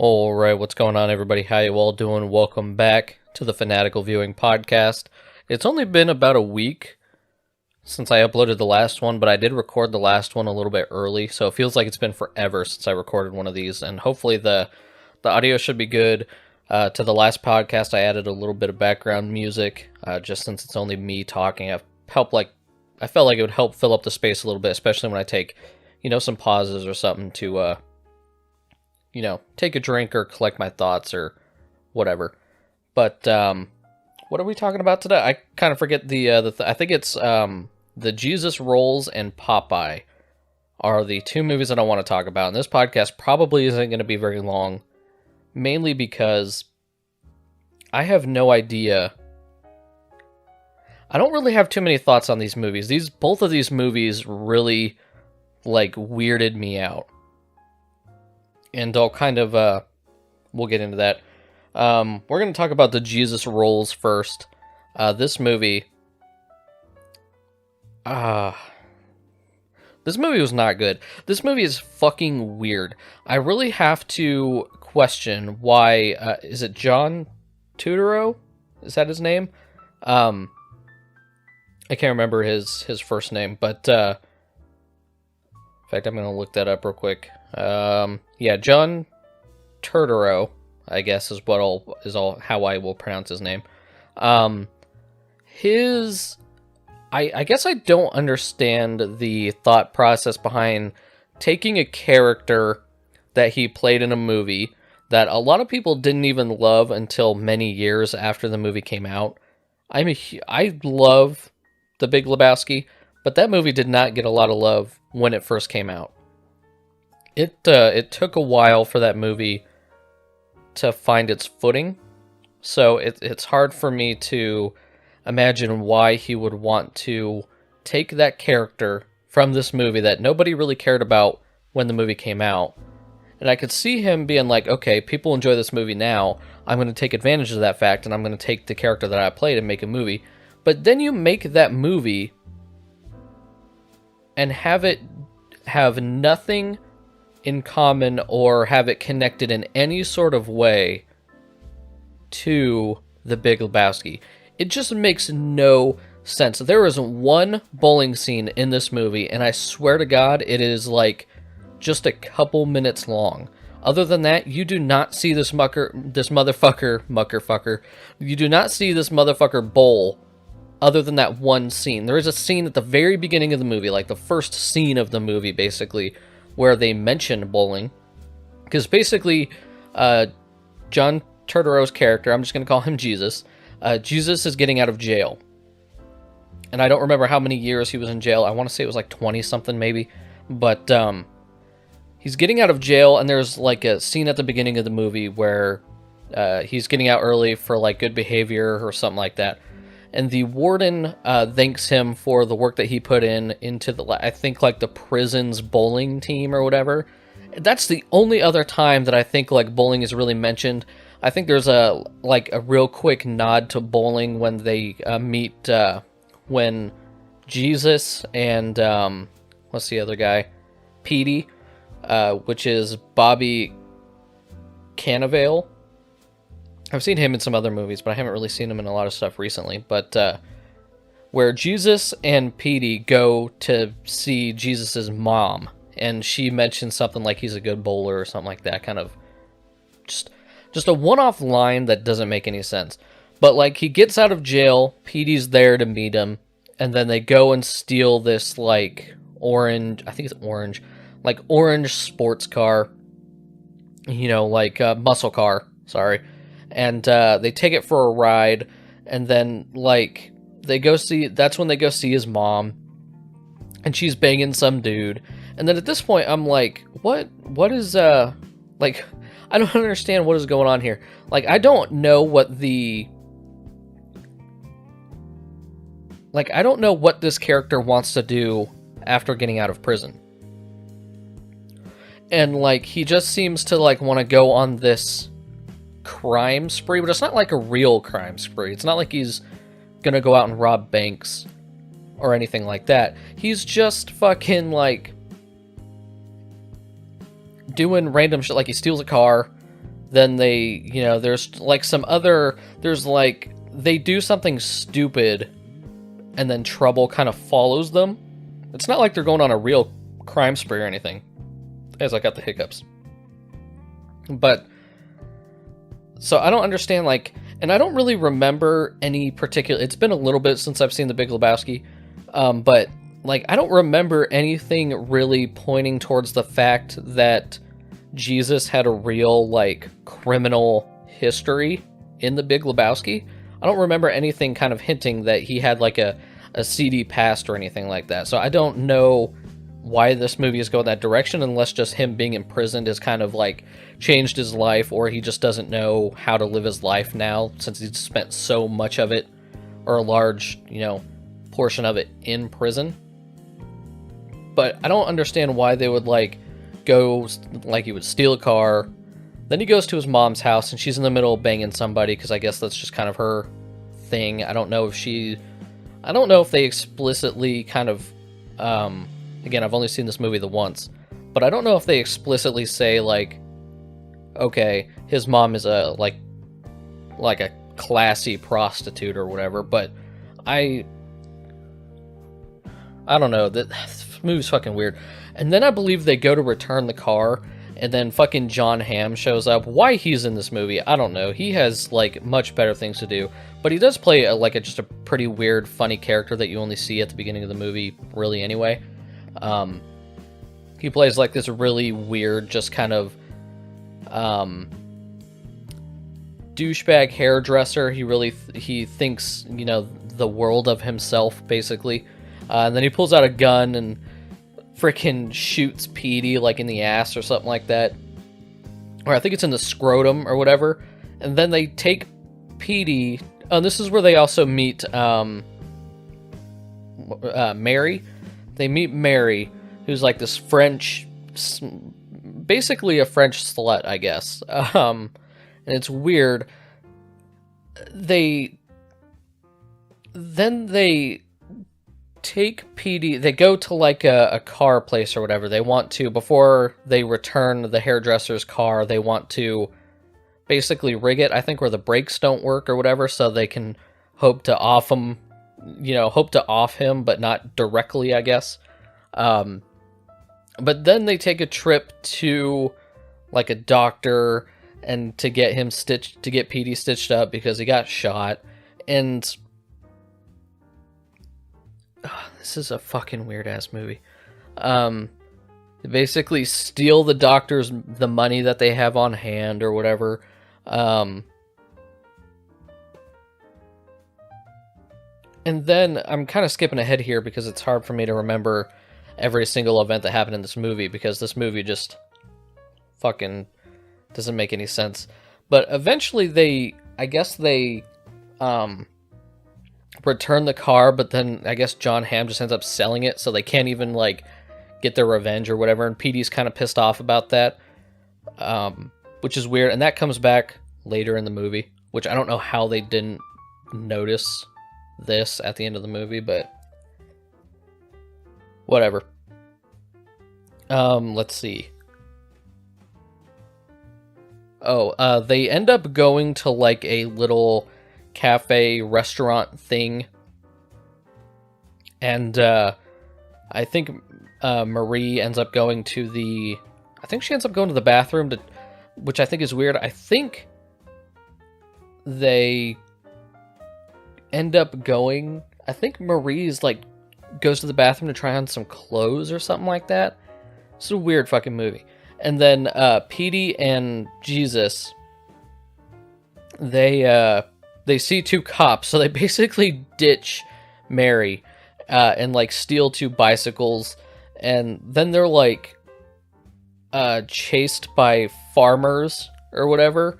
Alright, what's going on, everybody? How you all doing? Welcome back to the Fanatical Viewing Podcast. It's only been about a week since I uploaded the last one, but I did record the last one a little bit early, so it feels like it's been forever since I recorded one of these, and hopefully the audio should be good. To the last podcast, I added a little bit of background music, just since it's only me talking. I felt like it would help fill up the space a little bit, especially when I take, some pauses or something to, take a drink or collect my thoughts or whatever. But what are we talking about today? I kind of forget I think it's the Jesus Rolls and Popeye are the two movies that I want to talk about. And this podcast probably isn't going to be very long, mainly because I have no idea. I don't really have too many thoughts on these movies. Both of these movies really weirded me out. And I'll kind of, we'll get into that. We're going to talk about the Jesus Rolls first. This movie was not good. This movie is fucking weird. I really have to question why, is it John Turturro? Is that his name? I can't remember his first name, but, in fact, I'm going to look that up real quick. John Turturro, I guess is how I will pronounce his name. I guess I don't understand the thought process behind taking a character that he played in a movie that a lot of people didn't even love until many years after the movie came out. I love The Big Lebowski, but that movie did not get a lot of love when it first came out. It took a while for that movie to find its footing, so it's hard for me to imagine why he would want to take that character from this movie that nobody really cared about when the movie came out. And I could see him being like, okay, people enjoy this movie now, I'm going to take advantage of that fact, and I'm going to take the character that I played and make a movie. But then you make that movie and have it have nothing in common or have it connected in any sort of way to The Big Lebowski. It just makes no sense. There is one bowling scene in this movie, and I swear to God, it is just a couple minutes long. Other than that, you do not see this motherfucker. You do not see this motherfucker bowl other than that one scene. There is a scene at the very beginning of the movie, the first scene of the movie, basically, where they mention bowling. Because basically, John Turturro's character, I'm just going to call him Jesus, Jesus is getting out of jail. And I don't remember how many years he was in jail. I want to say it was 20-something maybe. But he's getting out of jail, and there's a scene at the beginning of the movie where he's getting out early for good behavior or something like that. And the warden thanks him for the work that he put into I think the prison's bowling team or whatever. That's the only other time that I think bowling is really mentioned. I think there's a real quick nod to bowling when they meet when Jesus and what's the other guy, Petey, which is Bobby Cannavale. I've seen him in some other movies, but I haven't really seen him in a lot of stuff recently. But where Jesus and Petey go to see Jesus's mom, and she mentions something like he's a good bowler or something like that, kind of just a one-off line that doesn't make any sense. But he gets out of jail, Petey's there to meet him, and then they go and steal this orange, I think it's orange, orange sports car, muscle car, sorry. And they take it for a ride, and then that's when they go see his mom, and she's banging some dude. And then at this point, I'm like, what is I don't understand what is going on here. I don't know what I don't know what this character wants to do after getting out of prison. And he just seems to want to go on this crime spree, but it's not a real crime spree. It's not like he's gonna go out and rob banks or anything like that. He's just fucking doing random shit, he steals a car, then they, you know, there's like some other, there's like, they do something stupid and then trouble kind of follows them. It's not like they're going on a real crime spree or anything, as I got the hiccups. But, so I don't understand, like, and I don't really remember any particular, it's been a little bit since I've seen The Big Lebowski, but, like, I don't remember anything really pointing towards the fact that Jesus had a real, like, criminal history in The Big Lebowski. I don't remember anything kind of hinting that he had, like, a seedy past or anything like that. So I don't know why this movie is going that direction, unless just him being imprisoned has kind of, like, changed his life, or he just doesn't know how to live his life now, since he's spent so much of it, or a large, you know, portion of it in prison. But I don't understand why they would, like, go, like, he would steal a car, then he goes to his mom's house, and she's in the middle of banging somebody, because I guess that's just kind of her thing. I don't know if they explicitly kind of, again, I've only seen this movie the once, but I don't know if they explicitly say, like, okay, his mom is a, like a classy prostitute or whatever, but I don't know, this movie's fucking weird. And then I believe they go to return the car, and then fucking John Hamm shows up. Why he's in this movie, I don't know. He has, like, much better things to do. But he does play, just a pretty weird, funny character that you only see at the beginning of the movie, really, anyway. He plays, like, this really weird, just kind of, douchebag hairdresser. He thinks, you know, the world of himself, basically. And then he pulls out a gun and freaking shoots Petey, like, in the ass or something like that. Or I think it's in the scrotum or whatever. And then they take Petey. Oh, this is where they also meet Mary. They meet Mary, who's like this French, basically a French slut, I guess. And it's weird. Then they take Petey, they go to like a car place or whatever. They want to, before they return the hairdresser's car, they want to basically rig it, I think, where the brakes don't work or whatever, so they can hope to off him, but not directly, I guess. But then they take a trip to like a doctor and to get Petey stitched up because he got shot. And this is a fucking weird ass movie. They basically steal the money that they have on hand or whatever. And then I'm kind of skipping ahead here because it's hard for me to remember every single event that happened in this movie, because this movie just fucking doesn't make any sense. But eventually I guess they return the car, but then I guess John Hamm just ends up selling it, so they can't even, like, get their revenge or whatever, and Petey's kind of pissed off about that, which is weird, and that comes back later in the movie, which I don't know how they didn't notice this at the end of the movie, but whatever. Let's see. They end up going to, like, a little cafe restaurant thing, and I think Marie ends up going to the bathroom, which I think is weird. I think they end up going, I think Marie's like goes to the bathroom to try on some clothes or something like that. It's a weird fucking movie. And then Petey and Jesus, they see two cops, so they basically ditch Mary and like steal two bicycles, and then they're like chased by farmers or whatever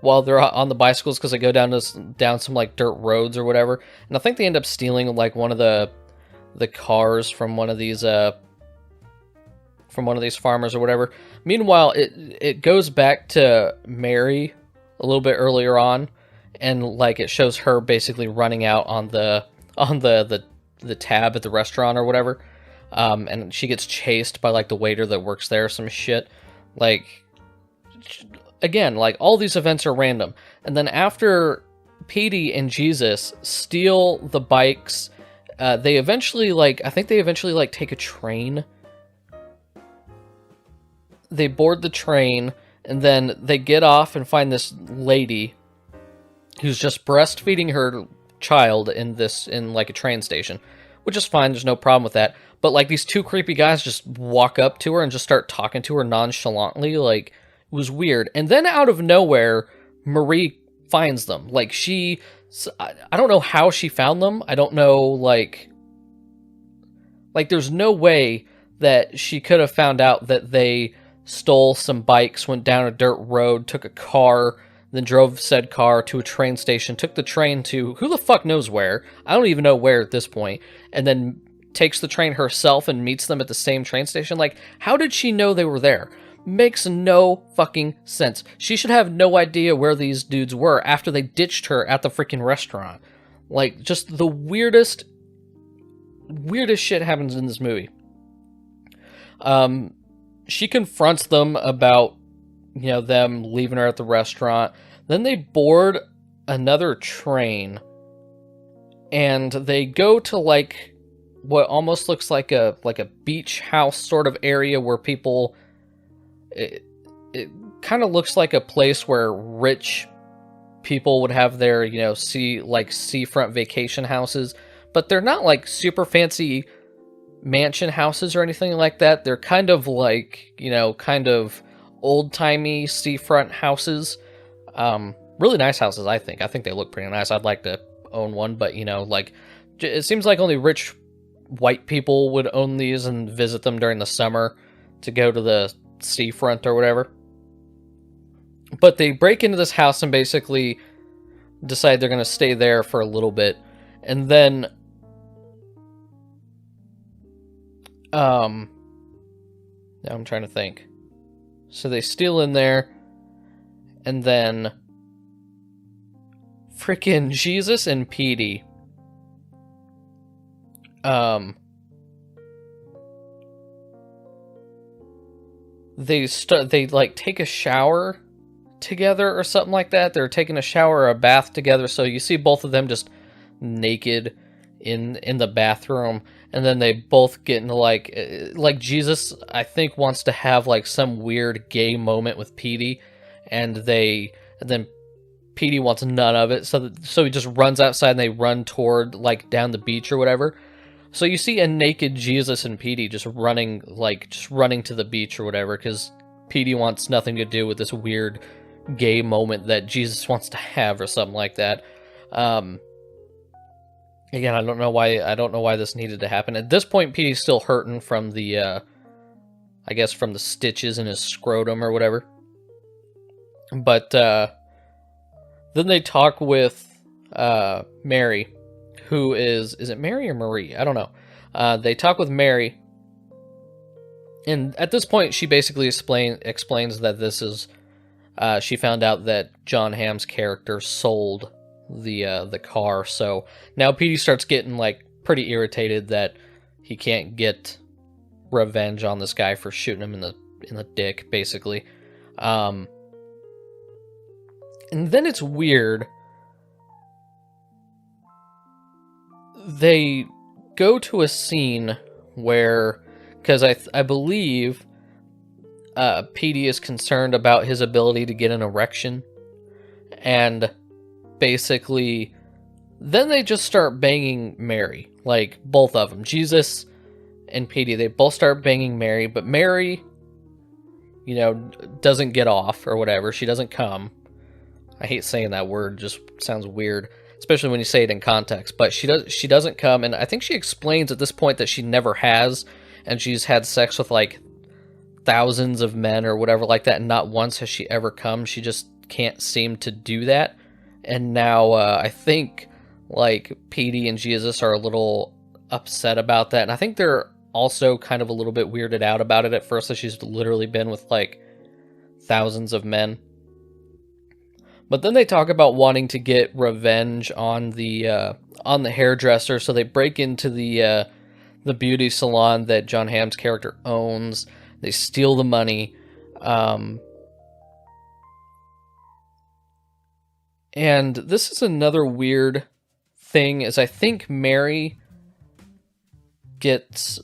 while they're on the bicycles, because they go down some like dirt roads or whatever. And I think they end up stealing like one of the cars from one of these farmers or whatever. Meanwhile, it goes back to Mary a little bit earlier on, and like it shows her basically running out on the tab at the restaurant or whatever, and she gets chased by like the waiter that works there or some shit. Like, again, like, all these events are random. And then after Petey and Jesus steal the bikes, they eventually, like, I think they eventually, like, take a train. They board the train, and then they get off and find this lady who's just breastfeeding her child in like a train station, which is fine. There's no problem with that. But like these two creepy guys just walk up to her and just start talking to her nonchalantly. Like, it was weird. And then out of nowhere, Marie finds them. Like, I don't know how she found them. I don't know, like there's no way that she could have found out that they stole some bikes, went down a dirt road, took a car, then drove said car to a train station, took the train to who the fuck knows where. I don't even know where at this point, and then takes the train herself and meets them at the same train station. Like, how did she know they were there? Makes no fucking sense. She should have no idea where these dudes were after they ditched her at the freaking restaurant. Like, just the weirdest shit happens in this movie. She confronts them about, them leaving her at the restaurant. Then they board another train, and they go to, like, what almost looks like a beach house sort of area where people... It kind of looks like a place where rich people would have their, seafront vacation houses, but they're not, like, super fancy mansion houses or anything like that. They're kind of like, kind of old-timey seafront houses. Really nice houses, I think. I think they look pretty nice. I'd like to own one, but, it seems like only rich white people would own these and visit them during the summer to go to the seafront or whatever. But they break into this house and basically decide they're going to stay there for a little bit. And then now I'm trying to think. So they steal in there, and then freaking Jesus and Petey they like take a shower together or something like that. They're taking a shower or a bath together, so you see both of them just naked in the bathroom, and then they both get into like Jesus, I think, wants to have like some weird gay moment with Petey, and then Petey wants none of it, so he just runs outside and they run toward, like, down the beach or whatever. So you see a naked Jesus and Petey just running to the beach or whatever, because Petey wants nothing to do with this weird gay moment that Jesus wants to have or something like that. Again, I don't know why this needed to happen. At this point, Petey's still hurting from the, I guess from the stitches in his scrotum or whatever. But, then they talk with, Mary, who is it Mary or Marie? I don't know. They talk with Mary, and at this point, she basically explains that this is, she found out that John Hamm's character sold the car, so now Petey starts getting, like, pretty irritated that he can't get revenge on this guy for shooting him in the dick, basically. And then it's weird. They go to a scene where, because I believe Petey is concerned about his ability to get an erection, and basically then they just start banging Mary, like both of them, Jesus and Petey. They both start banging Mary, but Mary, doesn't get off or whatever. She doesn't come. I hate saying that word, just sounds weird, especially when you say it in context, but she doesn't come, and I think she explains at this point that she never has, and she's had sex with like thousands of men or whatever like that, and not once has she ever come. She just can't seem to do that. And now I think like Petey and Jesus are a little upset about that, and I think they're also kind of a little bit weirded out about it at first, that she's literally been with like thousands of men. But then they talk about wanting to get revenge on the hairdresser, so they break into the beauty salon that John Hamm's character owns. They steal the money, And this is another weird thing, is I think Mary gets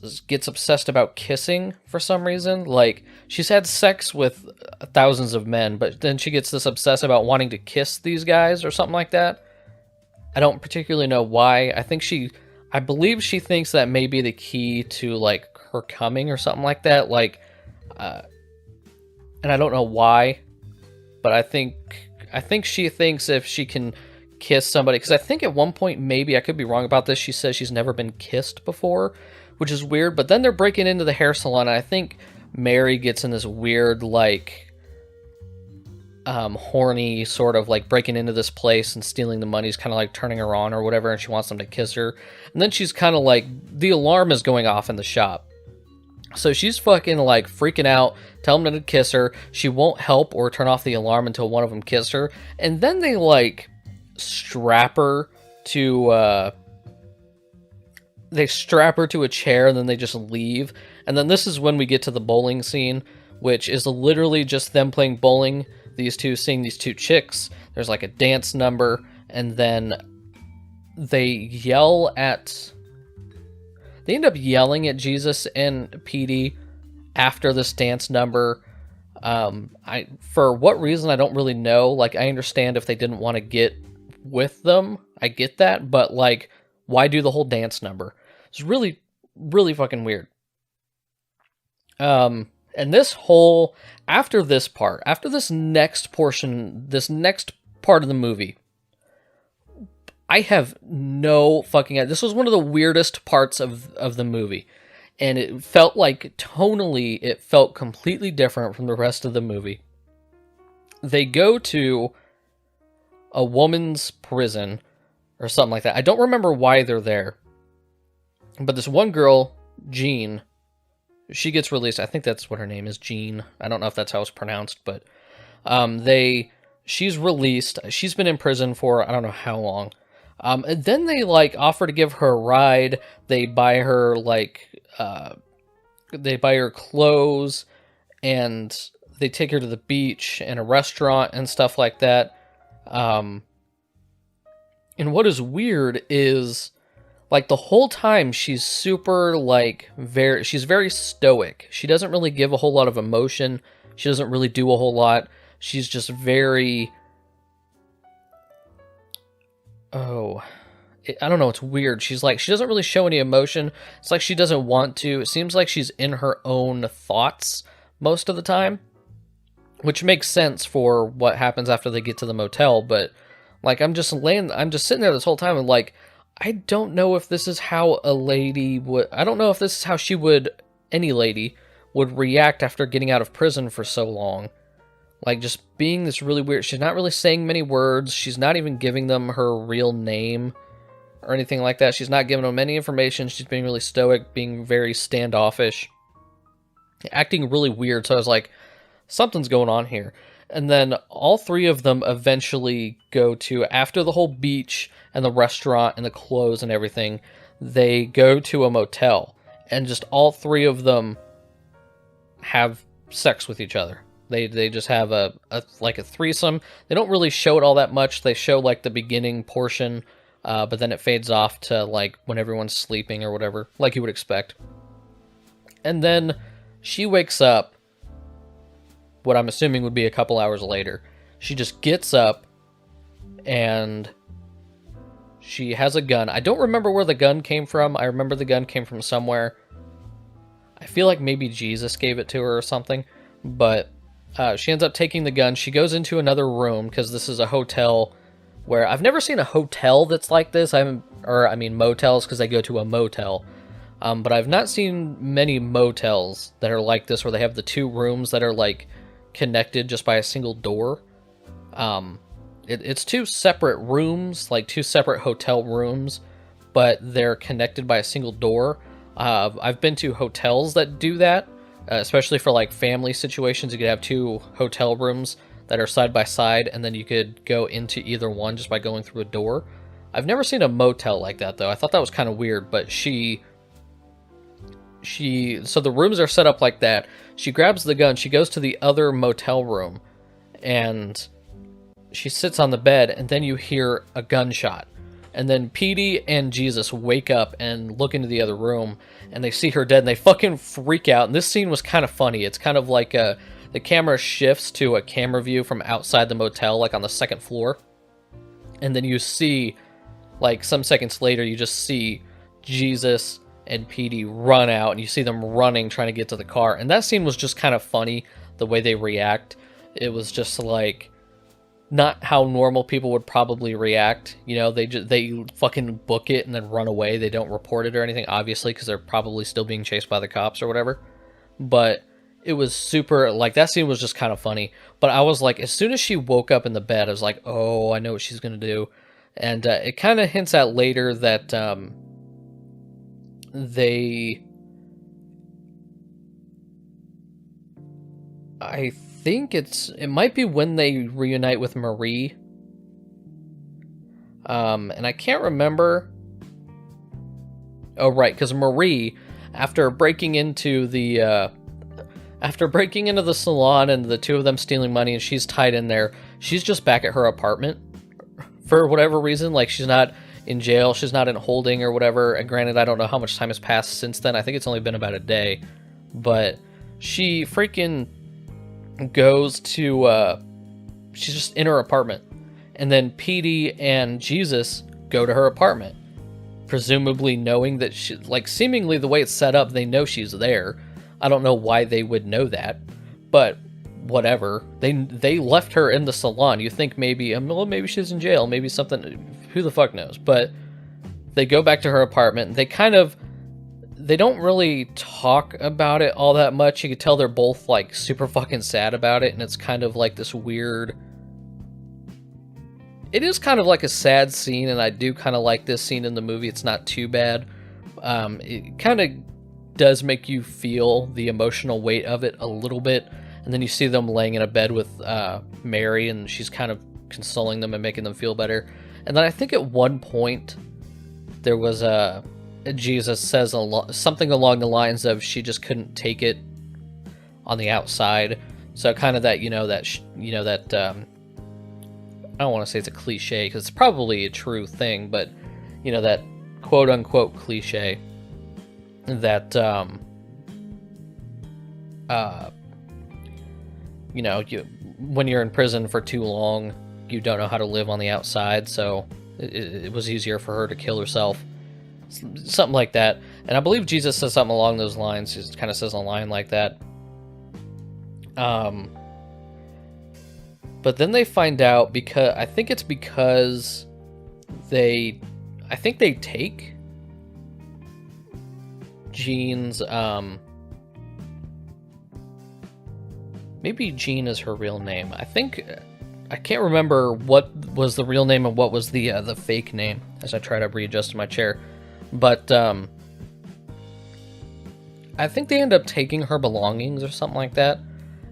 obsessed about kissing for some reason. Like, she's had sex with thousands of men, but then she gets this obsessed about wanting to kiss these guys or something like that. I don't particularly know why. I believe she thinks that may be the key to, like, her coming or something like that. Like, and I don't know why, but I think she thinks if she can kiss somebody, because I think at one point, maybe, I could be wrong about this, she says she's never been kissed before, which is weird. But then they're breaking into the hair salon, and I think Mary gets in this weird, like, horny sort of, like, breaking into this place and stealing the money is kind of like turning her on or whatever, and she wants them to kiss her. And then she's kind of like, the alarm is going off in the shop, so she's fucking, like, freaking out, telling them to kiss her. She won't help or turn off the alarm until one of them kiss her. And then they, like, strap her to a chair, and then they just leave. And then this is when we get to the bowling scene, which is literally just them playing bowling, seeing these two chicks. There's, like, a dance number, and then they end up yelling at Jesus and PD after this dance number. For what reason, I don't really know. Like, I understand if they didn't want to get with them, I get that, but, like, why do the whole dance number? It's really, really fucking weird. And after this next part of the movie, I have no fucking idea. This was one of the weirdest parts of the movie. And it felt like, tonally, it felt completely different from the rest of the movie. They go to a woman's prison, or something like that. I don't remember why they're there. But this one girl, Jean, she gets released. I think that's what her name is, Jean. I don't know if that's how it's pronounced, but she's released. She's been in prison for I don't know how long. And then they, like, offer to give her a ride. They buy her, like, they buy her clothes, and they take her to the beach and a restaurant and stuff like that. And what is weird is, like, the whole time she's super, like, she's very stoic. She doesn't really give a whole lot of emotion. She doesn't really do a whole lot. She's just very... I don't know, it's weird. She's like, she doesn't really show any emotion. It's like she doesn't want to. It seems like she's in her own thoughts most of the time, which makes sense for what happens after they get to the motel. But, like, I'm just sitting there this whole time and, like, I don't know if this is how a lady would, I don't know if this is how any lady would react after getting out of prison for so long. Like, just being this really weird, she's not really saying many words, she's not even giving them her real name or anything like that. She's not giving them any information, she's being really stoic, being very standoffish, acting really weird. So I was like, something's going on here. And then all three of them eventually go to, after the whole beach and the restaurant and the clothes and everything, they go to a motel. And just all three of them have sex with each other. They just have a threesome. They don't really show it all that much. They show, like, the beginning portion, but then it fades off to, like, when everyone's sleeping or whatever, like you would expect. And then she wakes up, what I'm assuming would be a couple hours later. She just gets up, and she has a gun. I don't remember where the gun came from. I remember the gun came from somewhere. I feel like maybe Jesus gave it to her or something, but she ends up taking the gun. She goes into another room, because this is a hotel where I've never seen a hotel that's like this. Motels, because they go to a motel. But I've not seen many motels that are like this, where they have the two rooms that are, like, connected just by a single door. It's two separate rooms, like two separate hotel rooms, but they're connected by a single door. I've been to hotels that do that, especially for, like, family situations. You could have two hotel rooms that are side by side, and then you could go into either one just by going through a door. I've never seen a motel like that, though. I thought that was kind of weird, but so the rooms are set up like that. She grabs the gun, she goes to the other motel room, and she sits on the bed, and then you hear a gunshot. And then Petey and Jesus wake up and look into the other room, and they see her dead, and they fucking freak out. And this scene was kind of funny. It's kind of like the camera shifts to a camera view from outside the motel, like on the second floor. And then you see, like some seconds later, you just see Jesus and Petey run out, and you see them running, trying to get to the car. And that scene was just kind of funny, the way they react. It was just like, not how normal people would probably react. You know, they fucking book it and then run away. They don't report it or anything, obviously, because they're probably still being chased by the cops or whatever. But it was super, like, that scene was just kind of funny. But I was like, as soon as she woke up in the bed, I was like, oh, I know what she's going to do. And it kind of hints at later that I think it might be when they reunite with Marie. And I can't remember. Oh, right, because Marie, after breaking into the salon and the two of them stealing money and she's tied in there, she's just back at her apartment for whatever reason. Like, she's not in jail, she's not in holding or whatever. And granted, I don't know how much time has passed since then. I think it's only been about a day. But she freaking goes to she's just in her apartment, and then Petey and Jesus go to her apartment, presumably knowing that she, like, seemingly the way it's set up, they know she's there. I don't know why they would know that, but whatever. They left her in the salon. You think maybe, well, maybe she's in jail, maybe something, who the fuck knows. But they go back to her apartment. They don't really talk about it all that much. You could tell they're both, like, super fucking sad about it, and it's kind of like this weird... It is kind of like a sad scene, and I do kind of like this scene in the movie. It's not too bad. It kind of does make you feel the emotional weight of it a little bit, and then you see them laying in a bed with Mary, and she's kind of consoling them and making them feel better. And then I think at one point, there was Jesus says something along the lines of she just couldn't take it on the outside. So kind of that, I don't want to say it's a cliche, because it's probably a true thing, but, that quote-unquote cliche that, when you're in prison for too long, you don't know how to live on the outside, so it was easier for her to kill herself. Something like that. And I believe Jesus says something along those lines. He kind of says a line like that. But then they find out, because I think they take Jean's, maybe Jean is her real name. I can't remember what was the real name and what was the fake name as I try to readjust my chair. But I think they end up taking her belongings or something like that.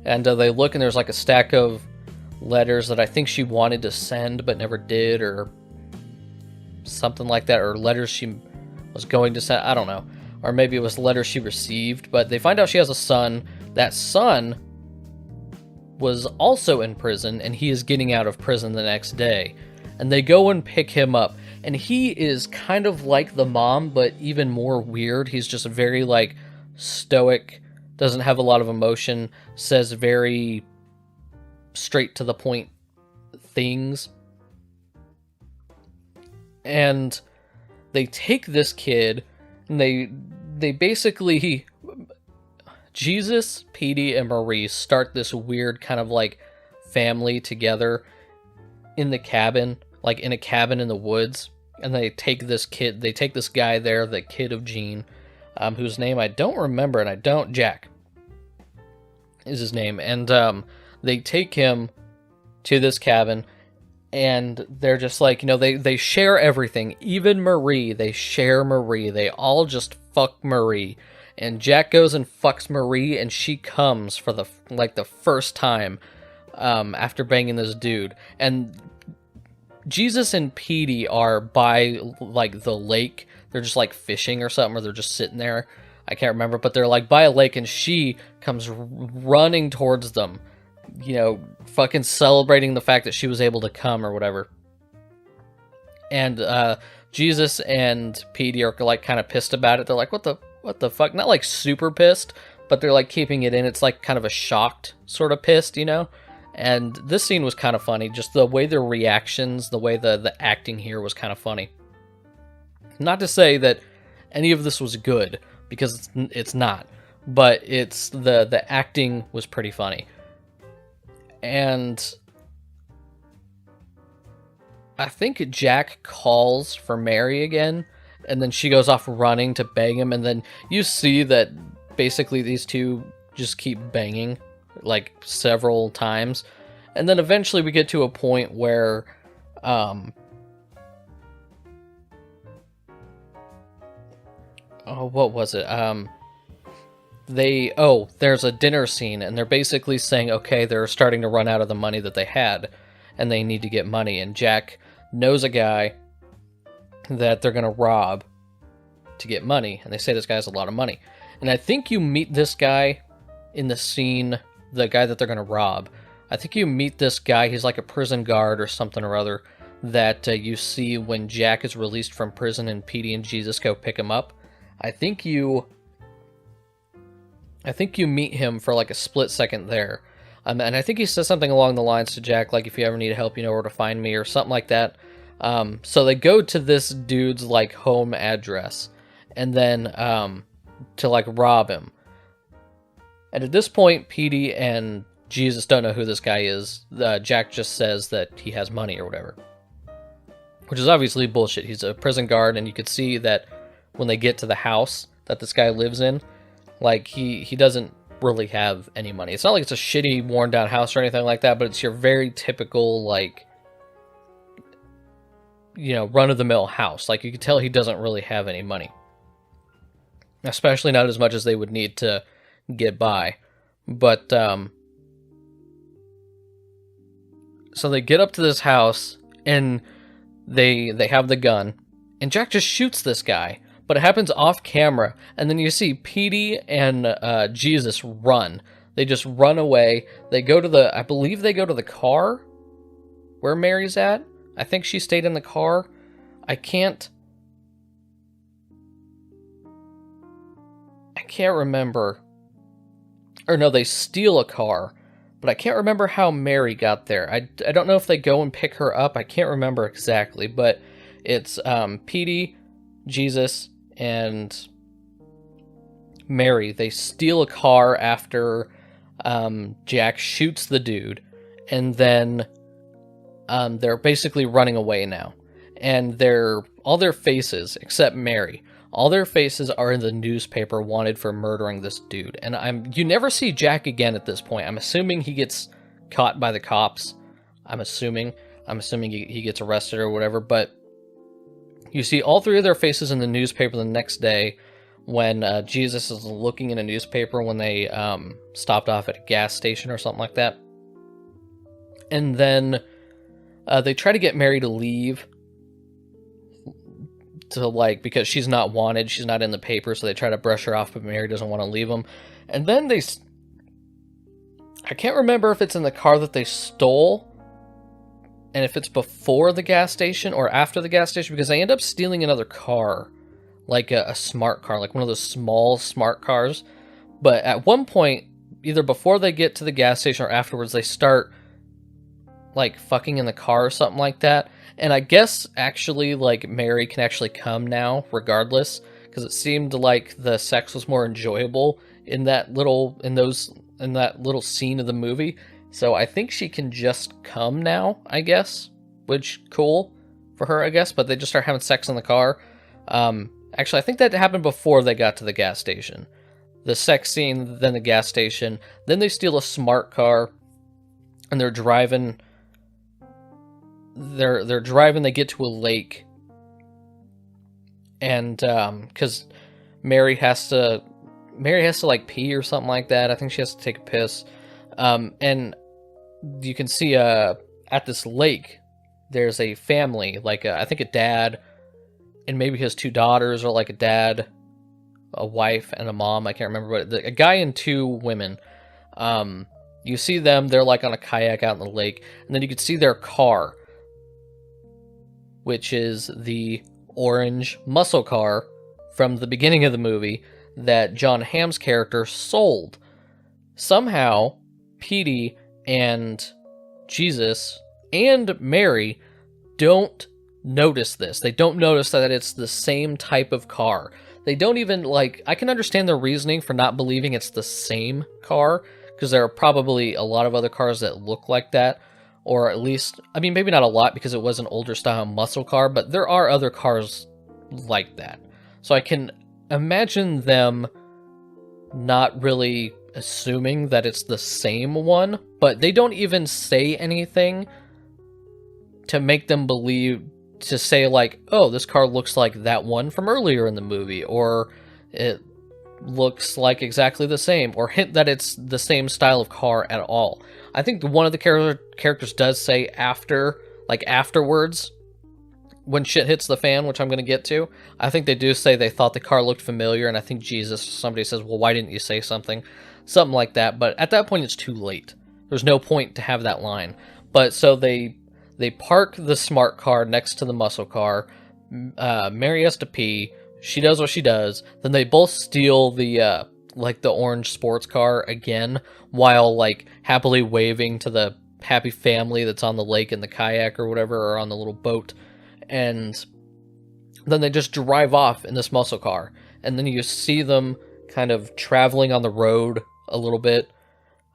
And they look, and there's like a stack of letters that I think she wanted to send but never did, or something like that, or letters she was going to send. I don't know. Or maybe it was letters she received. But they find out she has a son. That son was also in prison, and he is getting out of prison the next day. And they go and pick him up. And he is kind of like the mom, but even more weird. He's just very, like, stoic, doesn't have a lot of emotion, says very straight to the point things. And they take this kid, and they basically... Jesus, Petey, and Marie start this weird kind of, like, family together in the cabin, like in a cabin in the woods. And they take this guy there, the kid of Jean, whose name I don't remember, and Jack is his name. And they take him to this cabin, and they're just like, they share everything. Even Marie, they share Marie. They all just fuck Marie. And Jack goes and fucks Marie, and she comes for the first time after banging this dude. And Jesus and Petey are by, like, the lake. They're just, like, fishing or something, or they're just sitting there. I can't remember, but they're, like, by a lake, and she comes running towards them, fucking celebrating the fact that she was able to come or whatever. And Jesus and Petey are like kind of pissed about it. They're like, what the fuck? Not like super pissed, but they're like keeping it in. It's like kind of a shocked sort of pissed, And this scene was kind of funny. Just the way their reactions, the way the acting here was kind of funny. Not to say that any of this was good, because it's not. But it's the acting was pretty funny. And I think Jack calls for Mary again, and then she goes off running to bang him, and then you see that basically these two just keep banging like several times, and then eventually we get to a point where what was it? There's a dinner scene, and they're basically saying, okay, they're starting to run out of the money that they had, and they need to get money, and Jack knows a guy that they're going to rob to get money, and they say this guy has a lot of money. And I think you meet this guy in the scene, the guy that they're going to rob. I think you meet this guy, he's like a prison guard or something or other, that you see when Jack is released from prison and Petey and Jesus go pick him up. I think you meet him for like a split second there. And I think he says something along the lines to Jack, like, if you ever need help, you know where to find me, or something like that. So they go to this dude's, like, home address, and then, to, like, rob him. And at this point, Petey and Jesus don't know who this guy is. Jack just says that he has money or whatever. Which is obviously bullshit. He's a prison guard, and you could see that when they get to the house that this guy lives in, like, he doesn't really have any money. It's not like it's a shitty, worn down house or anything like that, but it's your very typical, like, run-of-the-mill house. Like, you can tell he doesn't really have any money. Especially not as much as they would need to get by. But, so they get up to this house, and they have the gun, and Jack just shoots this guy. But it happens off camera, and then you see Petey and Jesus run. They just run away. They go to I believe they go to the car where Mary's at. I think she stayed in the car. I can't remember. Or no, they steal a car, but I can't remember how Mary got there. I don't know if they go and pick her up. I can't remember exactly, but it's Petey, Jesus, and Mary. They steal a car after Jack shoots the dude, and then they're basically running away now. And all their faces, except Mary, all their faces are in the newspaper wanted for murdering this dude. And you never see Jack again at this point. I'm assuming he gets caught by the cops. I'm assuming he gets arrested or whatever, but you see all three of their faces in the newspaper the next day when Jesus is looking in a newspaper when they stopped off at a gas station or something like that. And then they try to get Mary to leave because she's not wanted, she's not in the paper, so they try to brush her off, but Mary doesn't want to leave them. And then I can't remember if it's in the car that they stole, and if it's before the gas station or after the gas station, because they end up stealing another car, like a smart car, like one of those small smart cars. But at one point, either before they get to the gas station or afterwards, they start, like, fucking in the car or something like that. And I guess, actually, like, Mary can actually come now, regardless, because it seemed like the sex was more enjoyable in that little scene of the movie. So I think she can just come now, I guess, which, cool for her, I guess, but they just start having sex in the car. Actually, I think that happened before they got to the gas station. The sex scene, then the gas station, then they steal a smart car, and they're driving, they get to a lake, and, because Mary has to, like, pee or something like that. I think she has to take a piss, and you can see at this lake there's a family, like I think a dad and maybe his two daughters, or like a dad, a wife, and a mom. I can't remember, but a guy and two women, and You see them, they're like on a kayak out in the lake, and then you can see their car, which is the orange muscle car from the beginning of the movie that John Hamm's character sold. Somehow, Petey and Jesus and Mary don't notice this. They don't notice that it's the same type of car. They don't even, like, I can understand their reasoning for not believing it's the same car, because there are probably a lot of other cars that look like that, or at least, I mean, maybe not a lot because it was an older style muscle car, but there are other cars like that. So I can imagine them not really assuming that it's the same one, but they don't even say anything to make them believe, to say like, oh, this car looks like that one from earlier in the movie, or it looks like exactly the same, or hint that it's the same style of car at all. I think one of the characters does say afterwards, when shit hits the fan, which I'm going to get to, I think they do say they thought the car looked familiar, and I think somebody says, well, why didn't you say something? Something like that, but at that point it's too late. There's no point to have that line. But so they park the smart car next to the muscle car, Mary has to pee, she does what she does, then they both steal the orange sports car again, while like happily waving to the happy family that's on the lake in the kayak or whatever, or on the little boat, and then they just drive off in this muscle car, and then you see them kind of traveling on the road a little bit,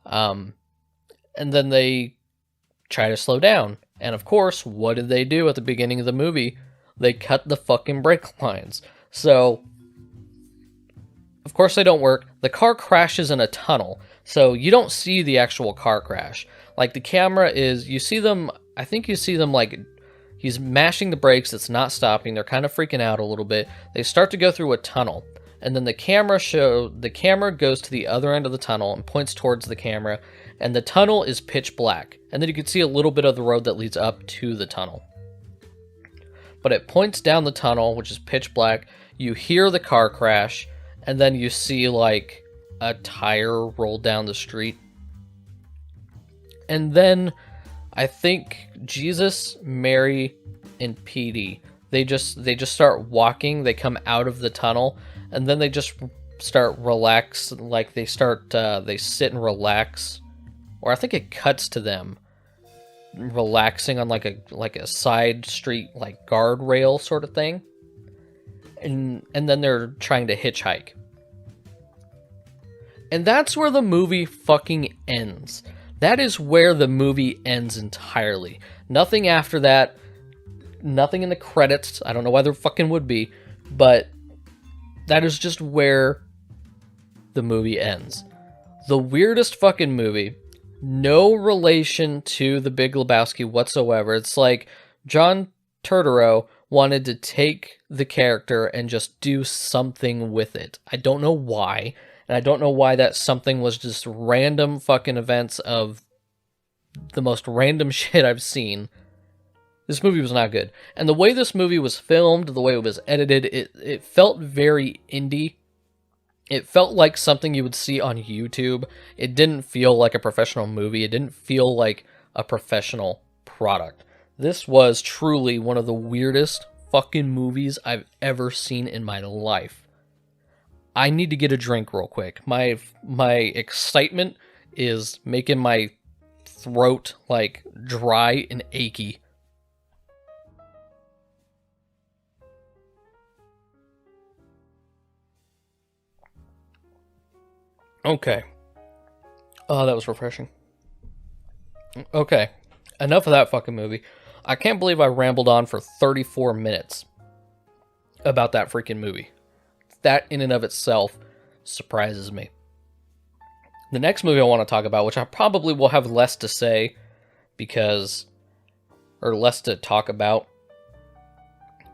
and then they try to slow down, and of course, what did they do at the beginning of the movie? They cut the fucking brake lines. So, of course they don't work. The car crashes in a tunnel, so you don't see the actual car crash. Like, the camera is, you see them, I think you see them, like, he's mashing the brakes, it's not stopping, they're kind of freaking out a little bit. They start to go through a tunnel, and then the camera goes to the other end of the tunnel and points towards the camera, and the tunnel is pitch black. And then you can see a little bit of the road that leads up to the tunnel. But it points down the tunnel, which is pitch black. You hear the car crash, and then you see like a tire roll down the street. And then I think Jesus, Mary, and Petey, they just start walking. They come out of the tunnel, and then they just start relax. Like they sit and relax, or I think it cuts to them relaxing on like a side street, like guardrail sort of thing, and then they're trying to hitchhike, and that's where the movie fucking ends. That is where the movie ends entirely. Nothing after that, nothing in the credits. I don't know why there fucking would be, but that is just where the movie ends. The weirdest fucking movie. No relation to The Big Lebowski whatsoever. It's like John Turturro wanted to take the character and just do something with it. I don't know why, and I don't know why that something was just random fucking events of the most random shit I've seen. This movie was not good. And the way this movie was filmed, the way it was edited, it felt very indie. It felt like something you would see on YouTube. It didn't feel like a professional movie. It didn't feel like a professional product. This was truly one of the weirdest fucking movies I've ever seen in my life. I need to get a drink real quick. My excitement is making my throat like dry and achy. Okay. Oh, that was refreshing. Okay. Enough of that fucking movie. I can't believe I rambled on for 34 minutes about that freaking movie. That in and of itself surprises me. The next movie I want to talk about, which I probably will have less to say less to talk about,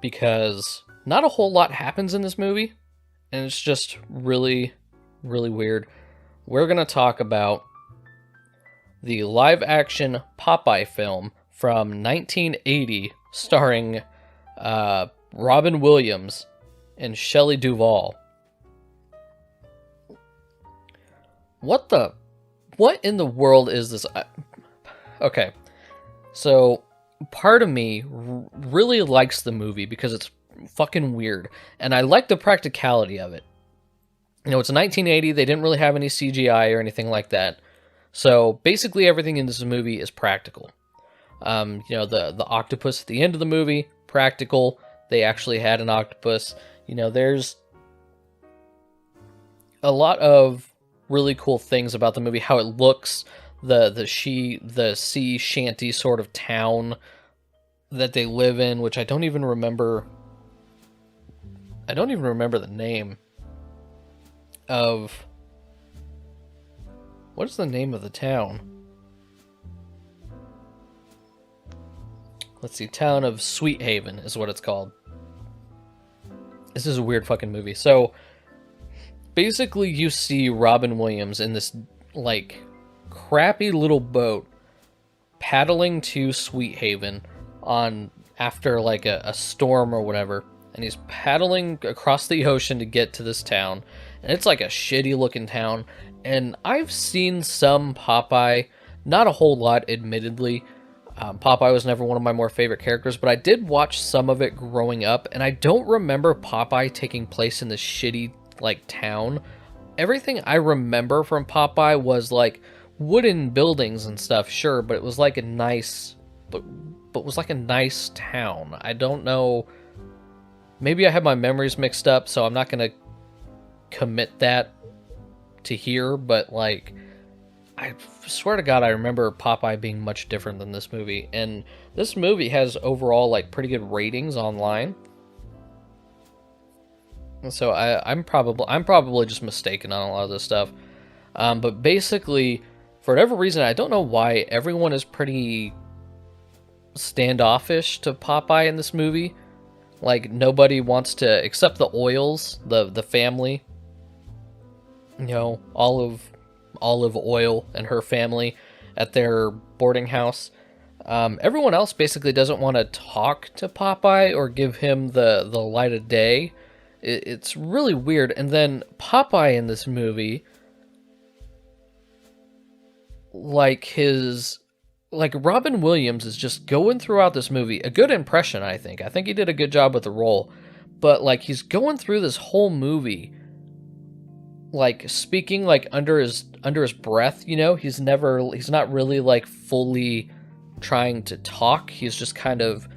because not a whole lot happens in this movie, and it's just really, really weird. We're going to talk about the live-action Popeye film from 1980, starring Robin Williams and Shelley Duvall. What the what in the world is this? Okay, so part of me really likes the movie because it's fucking weird, and I like the practicality of it. You know, it's 1980, they didn't really have any CGI or anything like that. So basically everything in this movie is practical. You know, the octopus at the end of the movie, practical. They actually had an octopus. You know, there's a lot of really cool things about the movie, how it looks, the sea shanty sort of town that they live in, which I don't even remember the name of. What is the name of the town? Let's see, town of Sweet Haven is what it's called. This is a weird fucking movie. So basically you see Robin Williams in this like crappy little boat paddling to Sweet Haven after like a storm or whatever, and he's paddling across the ocean to get to this town, and it's like a shitty looking town. And I've seen some Popeye, not a whole lot, admittedly. Popeye was never one of my more favorite characters, but I did watch some of it growing up, and I don't remember Popeye taking place in this shitty, like, town. Everything I remember from Popeye was, like, wooden buildings and stuff, sure, but it was like a nice, but was like a nice town. I don't know, maybe I have my memories mixed up, so I'm not gonna commit that to here, but like I swear to God I remember Popeye being much different than this movie, and this movie has overall like pretty good ratings online, so I'm probably just mistaken on a lot of this stuff, but basically for whatever reason I don't know why everyone is pretty standoffish to Popeye in this movie. Like nobody wants to, except the Oils, the family. You know, Olive Oil and her family at their boarding house. Everyone else basically doesn't want to talk to Popeye or give him the light of day. It's really weird. And then Popeye in this movie, like Robin Williams is just going throughout this movie. A good impression, I think. I think he did a good job with the role. But like he's going through this whole movie like speaking like under his breath, you know. He's not really like fully trying to talk. He's just kind of,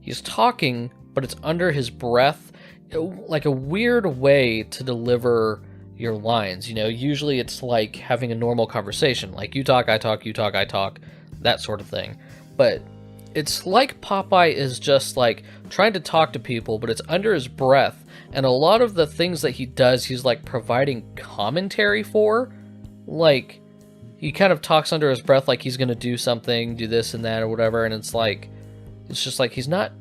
he's talking, but it's under his breath, like a weird way to deliver your lines, you know. Usually it's like having a normal conversation, like you talk, I talk, you talk, I talk, that sort of thing. But it's like Popeye is just like trying to talk to people, but it's under his breath. And a lot of the things that he does, he's like providing commentary for. Like, he kind of talks under his breath like he's going to do something, do this and that or whatever. And it's just like he's not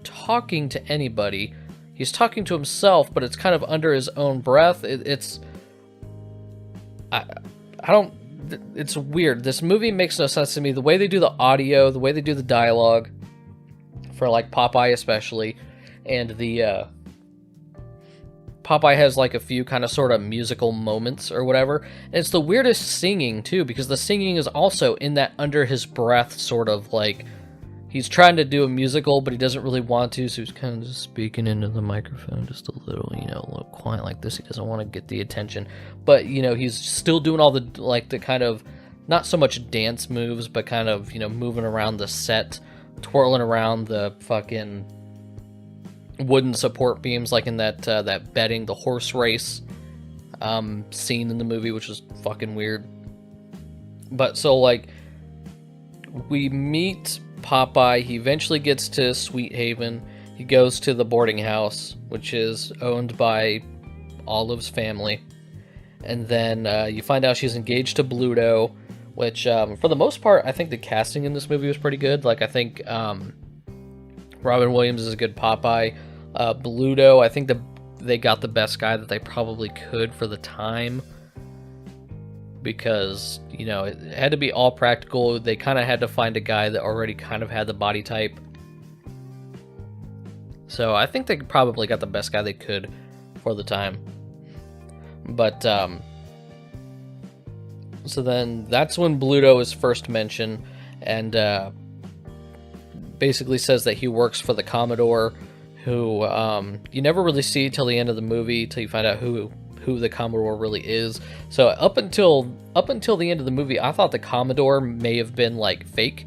talking to anybody. He's talking to himself, but it's kind of under his own breath. It's weird. This movie makes no sense to me. The way they do the audio, the way they do the dialogue, for like Popeye especially, and the Popeye has like a few kind of sort of musical moments or whatever. And it's the weirdest singing too, because the singing is also in that under his breath sort of like, he's trying to do a musical, but he doesn't really want to, so he's kind of just speaking into the microphone just a little, you know, a little quiet like this. He doesn't want to get the attention. But, you know, he's still doing all the, like, the kind of, not so much dance moves, but kind of, you know, moving around the set, twirling around the fucking wooden support beams, like in that betting, the horse race scene in the movie, which is fucking weird. But, so, like, we meet Popeye. He eventually gets to Sweet Haven. He goes to the boarding house, which is owned by Olive's family. And then you find out she's engaged to Bluto, which, for the most part, I think the casting in this movie was pretty good. Like, I think Robin Williams is a good Popeye. Bluto, I think they got the best guy that they probably could for the time, because, you know, it had to be all practical. They kind of had to find a guy that already kind of had the body type. So I think they probably got the best guy they could for the time. But So then that's when Bluto is first mentioned, and basically says that he works for the Commodore, who you never really see till the end of the movie, till you find out who the Commodore really is. So up until the end of the movie, I thought the Commodore may have been like fake,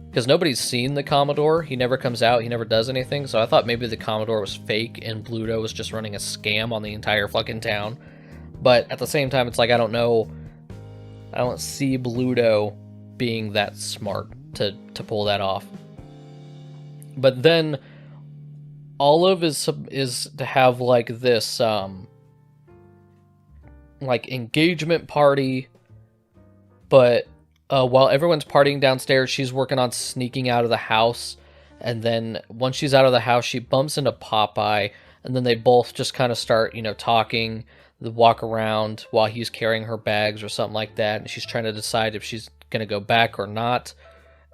because nobody's seen the Commodore. He never comes out, he never does anything. So I thought maybe the Commodore was fake and Bluto was just running a scam on the entire fucking town. But at the same time, it's like, I don't know. I don't see Bluto being that smart to pull that off. But then Olive is to have like this like engagement party, but while everyone's partying downstairs, she's working on sneaking out of the house. And then once she's out of the house, she bumps into Popeye, and then they both just kind of start, talking, the walk around while he's carrying her bags or something like that, and she's trying to decide if she's gonna go back or not.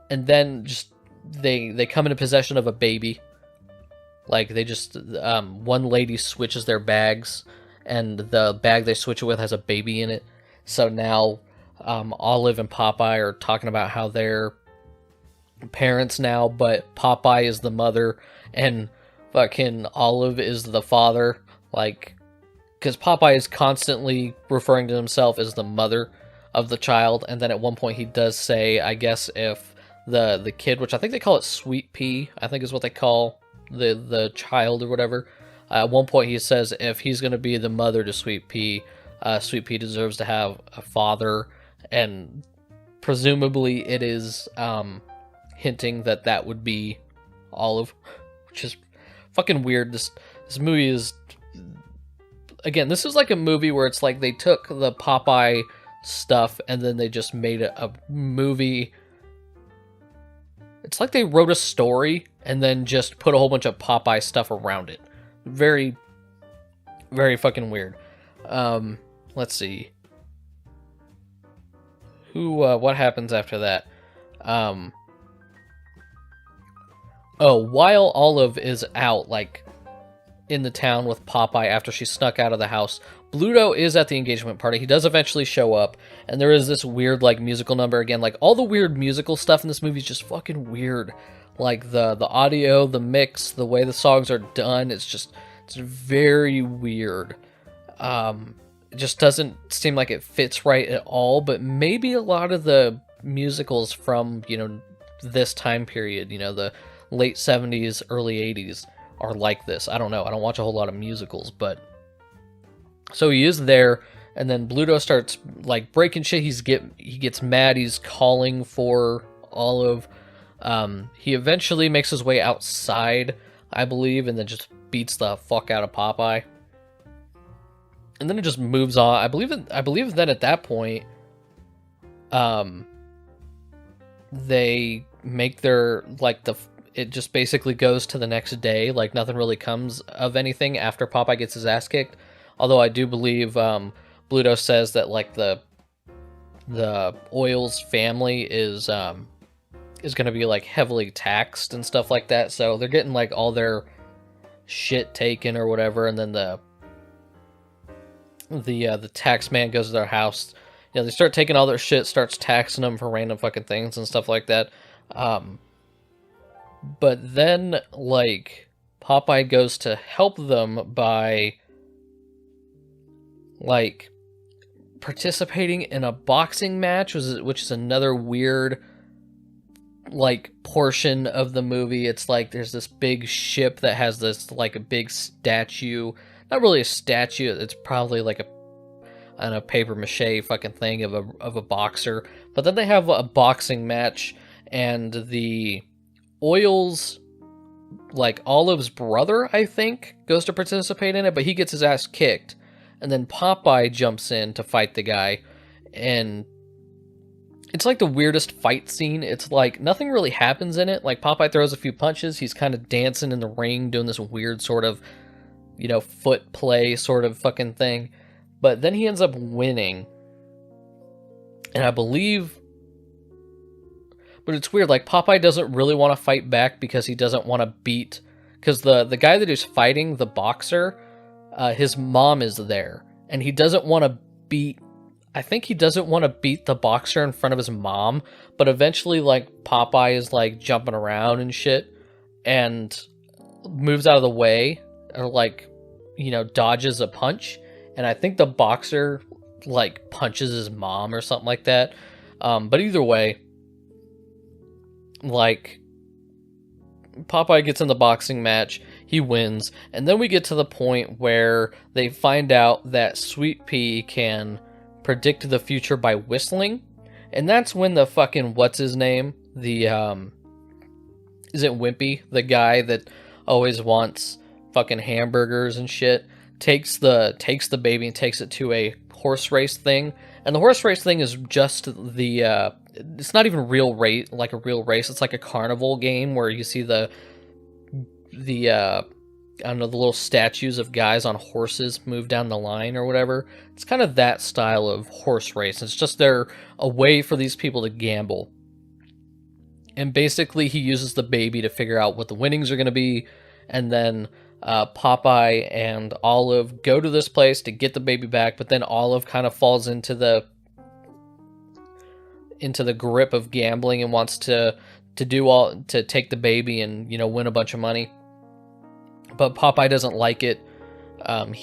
And then just they come into possession of a baby. Like, they just one lady switches their bags, and the bag they switch it with has a baby in it. So now Olive and Popeye are talking about how they're parents now, but Popeye is the mother and fucking Olive is the father. Like, because Popeye is constantly referring to himself as the mother of the child, and then at one point he does say, I guess, if the kid, which I think they call it Sweet Pea, I think is what they call the child or whatever. At one point he says if he's going to be the mother to Sweet Pea, Sweet Pea deserves to have a father, and presumably it is hinting that would be Olive, which is fucking weird. This movie is, again, this is like a movie where it's like they took the Popeye stuff and then they just made a movie. It's like they wrote a story and then just put a whole bunch of Popeye stuff around it. Very, very fucking weird. Let's see. What happens after that? While Olive is out, like, in the town with Popeye after she snuck out of the house, Bluto is at the engagement party. He does eventually show up, and there is this weird, like, musical number again. Like, all the weird musical stuff in this movie is just fucking weird. Like, the audio, the mix, the way the songs are done, it's very weird. It just doesn't seem like it fits right at all, but maybe a lot of the musicals from, this time period, the late 70s, early 80s, are like this. I don't know. I don't watch a whole lot of musicals, but... So he is there, and then Bluto starts, like, breaking shit. He gets mad. He's calling for Olive. He eventually makes his way outside, I believe, and then just beats the fuck out of Popeye. And then it just moves on. I believe that at that point, they make their, like, it just basically goes to the next day. Like, nothing really comes of anything after Popeye gets his ass kicked. Although I do believe Bluto says that, like, the Oils family is going to be, like, heavily taxed and stuff like that. So they're getting, like, all their shit taken or whatever, and then the tax man goes to their house. They start taking all their shit, starts taxing them for random fucking things and stuff like that. But then, like, Popeye goes to help them by, like, participating in a boxing match, which is another weird, like, portion of the movie. It's like there's this big ship that has this, like, a big statue. Not really a statue, it's probably like a paper mache fucking thing of a boxer. But then they have a boxing match, and the Oils, like, Olive's brother, I think, goes to participate in it, but he gets his ass kicked. And then Popeye jumps in to fight the guy, and it's like the weirdest fight scene. It's like nothing really happens in it. Like, Popeye throws a few punches, he's kind of dancing in the ring, doing this weird sort of, foot play sort of fucking thing. But then he ends up winning. And I believe... But it's weird, like, Popeye doesn't really want to fight back because he doesn't want to beat... Because the guy that is fighting, the boxer, his mom is there. And he doesn't want to beat... I think he doesn't want to beat the boxer in front of his mom, but eventually, like, Popeye is, like, jumping around and shit, and moves out of the way, or, like, you know, dodges a punch, and I think the boxer, like, punches his mom or something like that. But either way, like, Popeye gets in the boxing match, he wins, and then we get to the point where they find out that Sweet Pea can predict the future by whistling, and that's when the fucking, what's his name? The, is it Wimpy? The guy that always wants fucking hamburgers and shit, takes the baby and takes it to a horse race thing, and the horse race thing is just the, it's not even real race, like a real race. It's like a carnival game where you see the I don't know, the little statues of guys on horses move down the line or whatever. It's kind of that style of horse race. It's just a way for these people to gamble. And basically he uses the baby to figure out what the winnings are going to be, and then Popeye and Olive go to this place to get the baby back, but then Olive kind of falls into the grip of gambling and wants to take the baby and, you know, win a bunch of money. But Popeye doesn't like it. Let's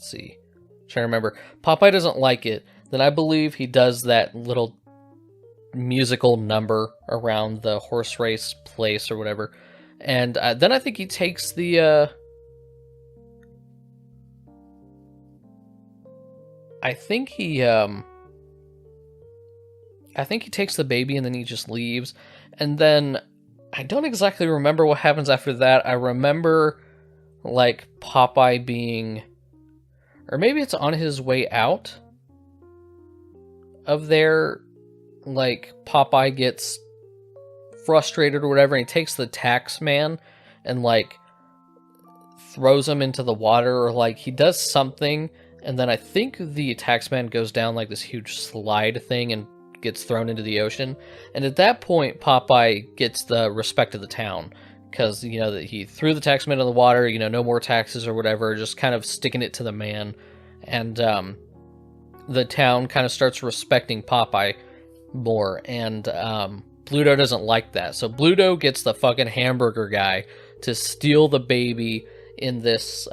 see. I'm trying to remember. Popeye doesn't like it. Then I believe he does that little musical number around the horse race place or whatever. And then I think he takes the I think he takes the baby and then he just leaves. And then I don't exactly remember what happens after that. I remember, like, Popeye being, or maybe it's on his way out of there. Like, Popeye gets frustrated or whatever, and he takes the tax man and, like, throws him into the water, or, like, he does something. And then I think the taxman goes down like this huge slide thing and gets thrown into the ocean. And at that point, Popeye gets the respect of the town, because, you know, that he threw the taxman in the water, you know, no more taxes or whatever, just kind of sticking it to the man. And the town kind of starts respecting Popeye more. And Bluto doesn't like that. So Bluto gets the fucking hamburger guy to steal the baby in this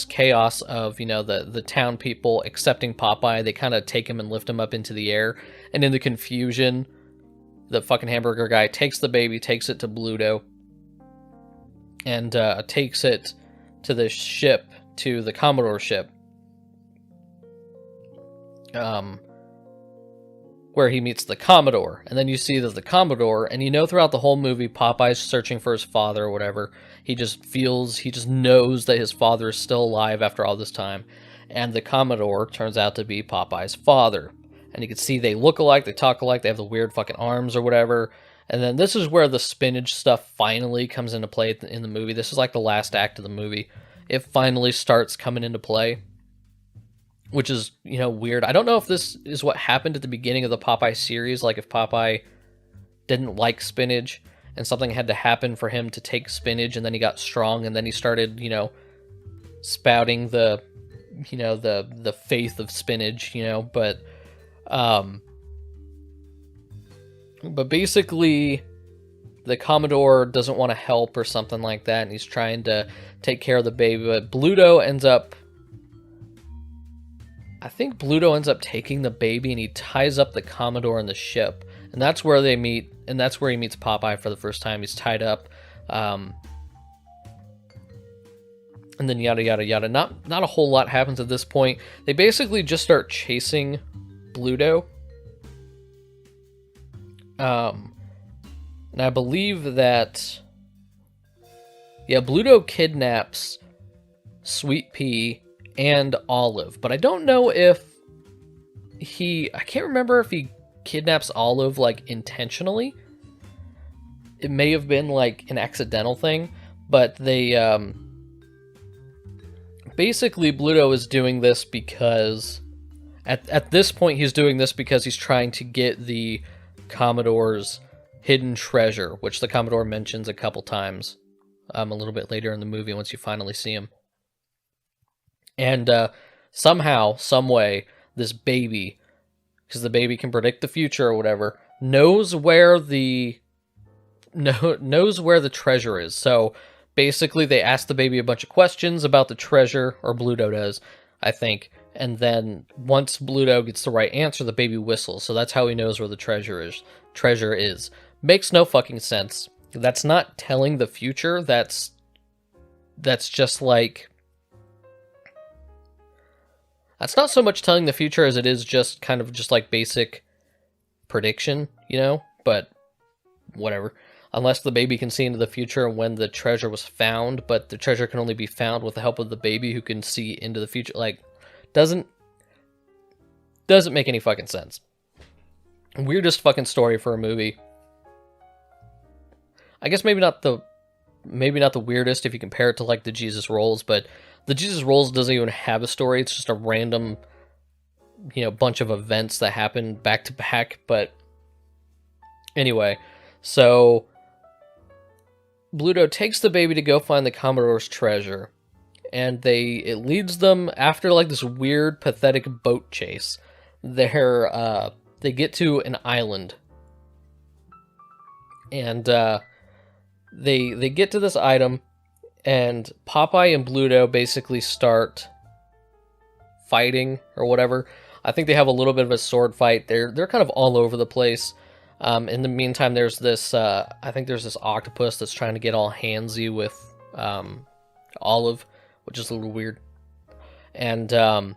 chaos of, you know, the town people accepting Popeye. They kind of take him and lift him up into the air, and in the confusion, the fucking hamburger guy takes the baby, takes it to Bluto, and takes it to the ship, to the Commodore ship, where he meets the Commodore. And then you see that the Commodore, and you know throughout the whole movie, Popeye's searching for his father or whatever. He just knows that his father is still alive after all this time. And the Commodore turns out to be Popeye's father. And you can see they look alike, they talk alike, they have the weird fucking arms or whatever. And then this is where the spinach stuff finally comes into play in the movie. This is like the last act of the movie. It finally starts coming into play, which is, you know, weird. I don't know if this is what happened at the beginning of the Popeye series, like if Popeye didn't like spinach and something had to happen for him to take spinach, and then he got strong, and then he started, you know, spouting the, you know, the faith of spinach, you know, but basically the Commodore doesn't want to help or something like that, and he's trying to take care of the baby, but I think Bluto ends up taking the baby, and he ties up the Commodore in the ship. And that's where they meet, and that's where he meets Popeye for the first time. He's tied up. And then yada, yada, yada. Not a whole lot happens at this point. They basically just start chasing Bluto. And I believe that, yeah, Bluto kidnaps Sweet Pea and Olive, but I don't know if I can't remember if he kidnaps Olive, like, intentionally. It may have been, like, an accidental thing, but they, basically, Bluto is doing this because, at this point, he's doing this because he's trying to get the Commodore's hidden treasure, which the Commodore mentions a couple times. a little bit later in the movie once you finally see him. And somehow, some way, this baby, because the baby can predict the future or whatever, knows where the treasure is. So basically, they ask the baby a bunch of questions about the treasure, or Bluto does, I think. And then once Bluto gets the right answer, the baby whistles. So that's how he knows where the treasure is. Makes no fucking sense. That's not telling the future. That's just like... That's not so much telling the future as it is just kind of just like basic prediction, you know? But whatever. Unless the baby can see into the future and when the treasure was found, but the treasure can only be found with the help of the baby who can see into the future. Like, doesn't make any fucking sense. Weirdest fucking story for a movie. I guess maybe not the weirdest if you compare it to like the Jesus Rolls, but the Jesus Rolls doesn't even have a story. It's just a random, bunch of events that happen back to back. But anyway, so Bluto takes the baby to go find the Commodore's treasure, and it leads them after like this weird, pathetic boat chase. They get to an island, and they get to this item, and Popeye and Bluto basically start fighting or whatever. I think they have a little bit of a sword fight. They're kind of all over the place. In the meantime, there's this I think there's this octopus that's trying to get all handsy with Olive, which is a little weird. And but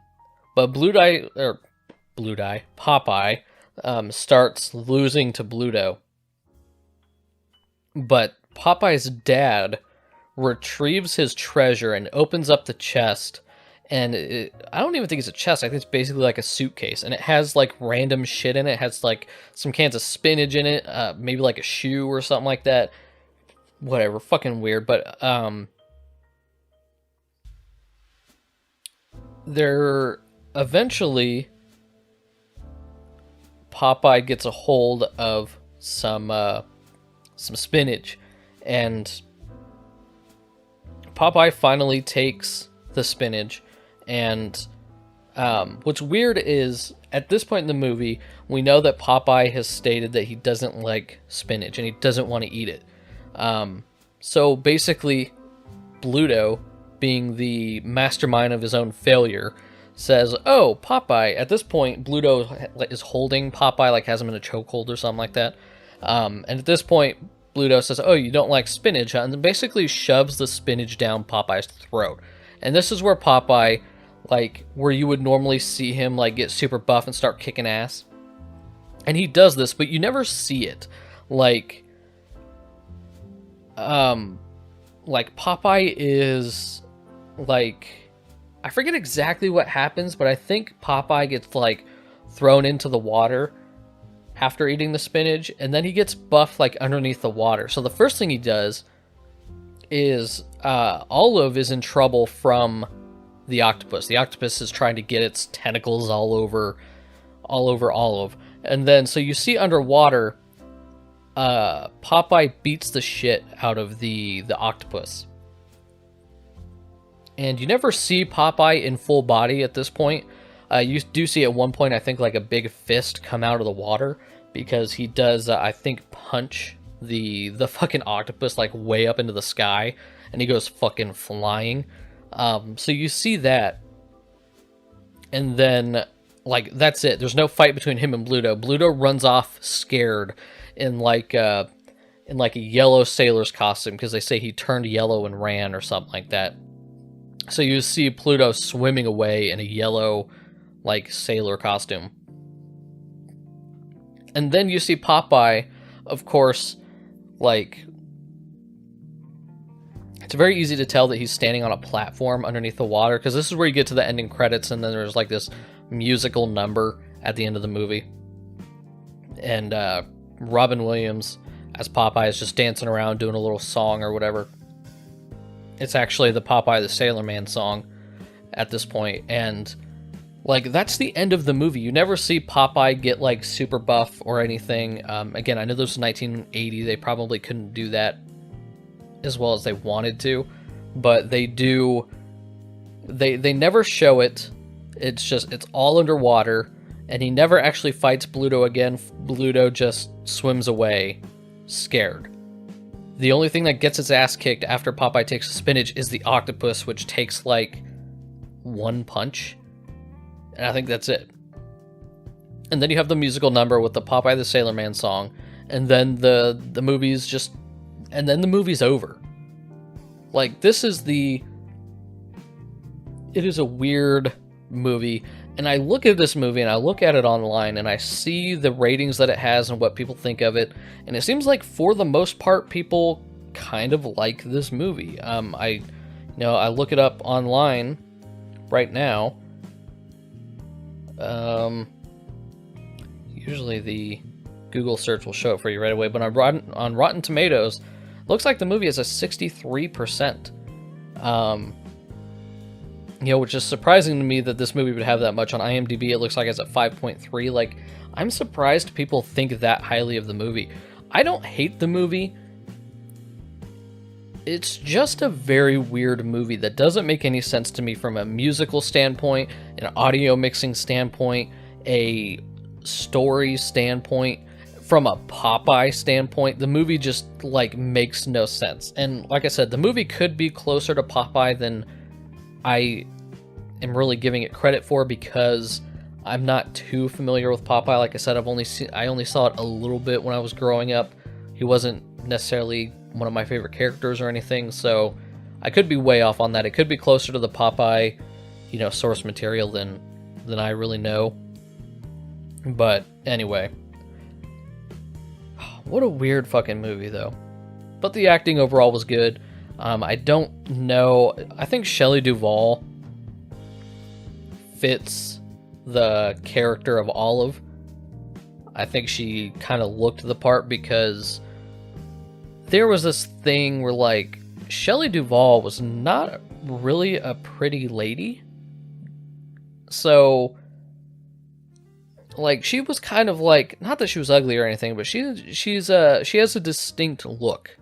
Popeye starts losing to Bluto. But Popeye's dad retrieves his treasure and opens up the chest, and I don't even think it's a chest. I think it's basically like a suitcase, and it has like random shit in it. It has like some cans of spinach in it, maybe like a shoe or something like that. Whatever, fucking weird. But there eventually Popeye gets a hold of some spinach, and Popeye finally takes the spinach. And what's weird is, at this point in the movie, we know that Popeye has stated that he doesn't like spinach and he doesn't want to eat it. So basically, Bluto, being the mastermind of his own failure, says, "Oh, Popeye." At this point, Bluto is holding Popeye, like has him in a chokehold or something like that. And at this point, Bluto says, "Oh, you don't like spinach, huh?" And then basically shoves the spinach down Popeye's throat. And this is where Popeye, like, where you would normally see him, like, get super buff and start kicking ass. And he does this, but you never see it. Like Popeye is, like, I forget exactly what happens, but I think Popeye gets, like, thrown into the water after eating the spinach, and then he gets buffed, like, underneath the water. So the first thing he does is Olive is in trouble from the octopus. The octopus is trying to get its tentacles all over Olive. And then, so you see underwater, Popeye beats the shit out of the octopus. And you never see Popeye in full body at this point. You do see at one point, I think, like a big fist come out of the water, because he does, I think, punch the fucking octopus like way up into the sky, and he goes fucking flying. So you see that, and then, like, that's it. There's no fight between him and Bluto. Bluto runs off scared in like a yellow sailor's costume, because they say he turned yellow and ran or something like that. So you see Bluto swimming away in a yellow, like, sailor costume. And then you see Popeye, of course, like, it's very easy to tell that he's standing on a platform underneath the water, because this is where you get to the ending credits, and then there's like this musical number at the end of the movie. And Robin Williams as Popeye is just dancing around doing a little song or whatever. It's actually the Popeye the Sailor Man song at this point, and like, that's the end of the movie. You never see Popeye get like super buff or anything. Again, I know this was 1980, they probably couldn't do that as well as they wanted to, but they do. They never show it. It's all underwater, and he never actually fights Bluto again. Bluto just swims away, scared. The only thing that gets his ass kicked after Popeye takes the spinach is the octopus, which takes like one punch, and I think that's it. And then you have the musical number with the Popeye the Sailor Man song, and then the movie's just, and then the movie's over. Like, it is a weird movie, and I look at this movie and I look at it online and I see the ratings that it has and what people think of it, and it seems like for the most part people kind of like this movie. I look it up online right now. Usually the Google search will show it for you right away, but on Rotten Tomatoes, looks like the movie has a 63%. Which is surprising to me that this movie would have that much. On IMDb, it looks like it's at 5.3. Like, I'm surprised people think that highly of the movie. I don't hate the movie. It's just a very weird movie that doesn't make any sense to me from a musical standpoint, an audio mixing standpoint, a story standpoint, from a Popeye standpoint. The movie just, like, makes no sense. And like I said, the movie could be closer to Popeye than I am really giving it credit for, because I'm not too familiar with Popeye. Like I said, I only saw it a little bit when I was growing up. He wasn't necessarily one of my favorite characters or anything, so I could be way off on that. It could be closer to the Popeye, source material than I really know. But anyway, what a weird fucking movie, though. But the acting overall was good. I don't know. I think Shelley Duvall fits the character of Olive. I think she kind of looked the part, because there was this thing where, like, Shelley Duvall was not really a pretty lady. So, like, she was kind of like, not that she was ugly or anything, but she has a distinct look.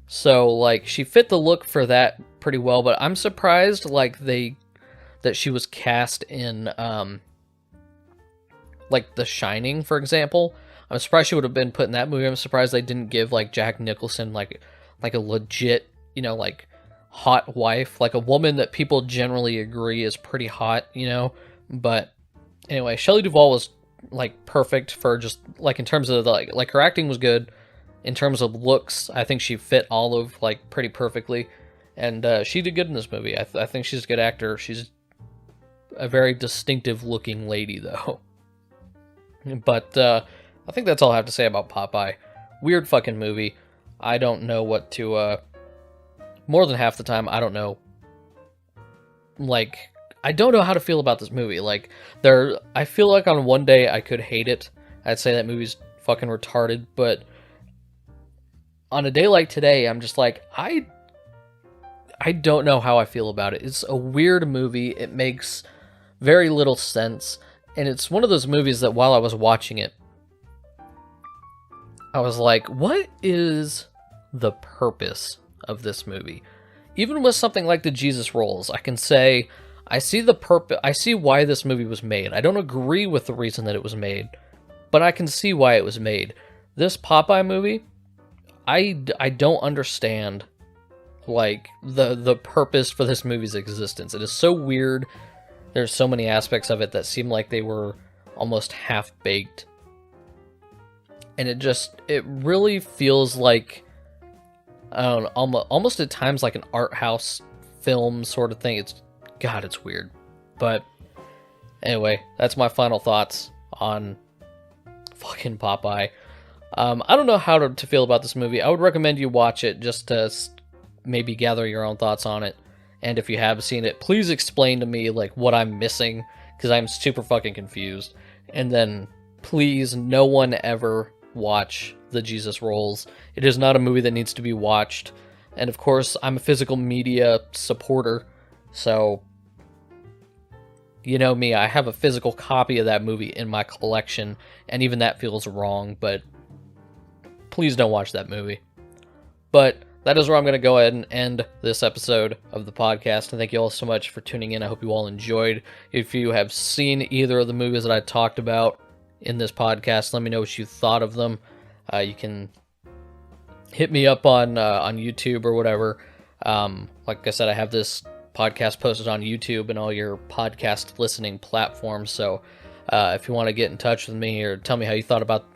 So, like, she fit the look for that pretty well, but I'm surprised, like, that she was cast in, like, The Shining, for example. I'm surprised she would have been put in that movie. I'm surprised they didn't give, like, Jack Nicholson, like a legit, like, hot wife, like a woman that people generally agree is pretty hot, But anyway, Shelley Duvall was, like, perfect for just, like, in terms of, like her acting was good. In terms of looks, I think she fit Olive, like, pretty perfectly. And she did good in this movie. I think she's a good actor. She's a very distinctive looking lady, though. But I think that's all I have to say about Popeye. Weird fucking movie. I don't know what to... more than half the time, I don't know. Like, I don't know how to feel about this movie. Like, I feel like on one day I could hate it. I'd say that movie's fucking retarded, but on a day like today, I'm just like, I don't know how I feel about it. It's a weird movie. It makes very little sense. And it's one of those movies that while I was watching it, I was like, what is the purpose of this movie? Even with something like the Jesus Rolls, I can say, I see the purpose. I see why this movie was made. I don't agree with the reason that it was made, but I can see why it was made. This Popeye movie, I don't understand, like, the purpose for this movie's existence. It is so weird. There's so many aspects of it that seem like they were almost half-baked. And it really feels like, I don't know, almost at times like an art house film sort of thing. It's weird. But anyway, that's my final thoughts on fucking Popeye. I don't know how to feel about this movie. I would recommend you watch it just to maybe gather your own thoughts on it. And if you have seen it, please explain to me, like, what I'm missing, because I'm super fucking confused. And then, please, no one ever watch the Jesus Rolls. It is not a movie that needs to be watched. And of course, I'm a physical media supporter, so you know me, I have a physical copy of that movie in my collection, and even that feels wrong, but please don't watch that movie. But that is where I'm going to go ahead and end this episode of the podcast. And thank you all so much for tuning in. I hope you all enjoyed. If you have seen either of the movies that I talked about in this podcast, let me know what you thought of them. You can hit me up on YouTube or whatever. Like I said, I have this podcast posted on YouTube and all your podcast listening platforms. So if you want to get in touch with me or tell me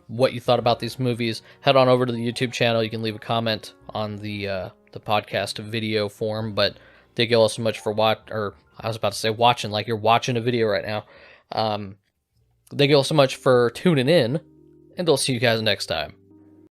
what you thought about these movies, head on over to the YouTube channel. You can leave a comment on the podcast video form. But thank you all so much for watching, like you're watching a video right now. Thank you all so much for tuning in, and I'll see you guys next time.